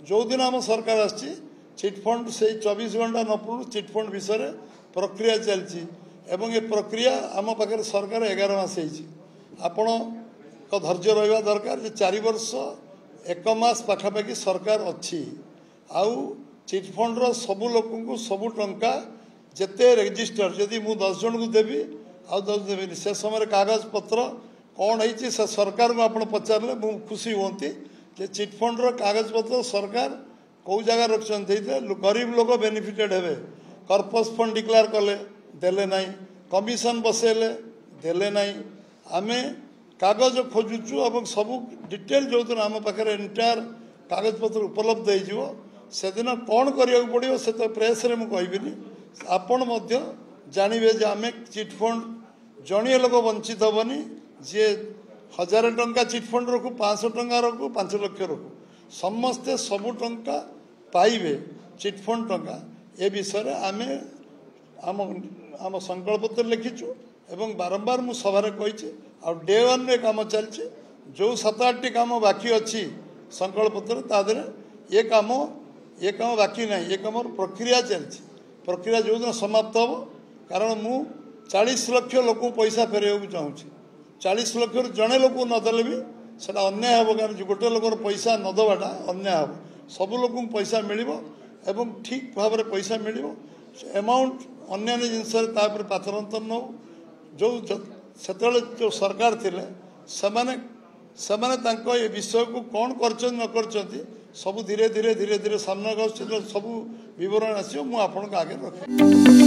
जो दिन आम सरकार आसी चिटफंड से 24 घंटा न पूर्व चिटफंड विषय प्रक्रिया चलती एवं ये प्रक्रिया आम पाखे सरकार 11 मास आपण धैर्य रहा दरकार 4 वर्ष 1 मास पाखापाखि सरकार अच्छी आउ चिटफंड सबू लोक सबू टंका जिते रेजिस्टर जदि मु 10 जन को देवी आउ 10 देवी से समय कागज पत्र कौन है सरकार को आप पचारे मु खुशी होती जे चिटफंड कागज पत्र सरकार कौ जगह रखते गरीब लोग बेनिफिटेड हे कर्पस फंड डिक्लेयर कले देले नहीं कमिशन बसेले देले नहीं आमे कागज खोजुचु और सबू डिटेल जो दिन आम पाखे एंटायर कागज पत्र उपलब्ध हो से दिन कौन करिया पड़ो से तो प्रेस रे मुझे कहबिनी आपण जानवे जे आम चिटफंड जड़िए लोक वंचित हेनी जी 1000 टंका चिटफंड रखू 500 टंका रखू 5 लाख रखू समस्ते सबू टंका पाइबे चिटफंड टंका ए विषय आम आम आम संकल्पत्र लिखिचु एवं बारंबार मु सभा कही आ डे 1 रे काम चलछि जो 7-8 काम बाकी अच्छी संकल्पत्र तादरे ये काम बाकी नहीं ये काम प्रक्रिया चलछि प्रक्रिया जो दिन समाप्त हो कारण मु 40 लाख लोक पैसा फेर चाहूँगी 40 लाख जड़े लोक नदेले भी से अन्याय हे कारण गोटे लोकर पैसा नदबाटा अन्याय हे सब लोक पैसा मिल एवं ठीक भाव में पैसा मिल एमाउंट अन्य जिनस पाथरंतर नौ जो जो सरकार थिले से विषय को कौन कर न कर सब धीरे धीरे धीरे धीरे सामना सब बरण आस आगे रख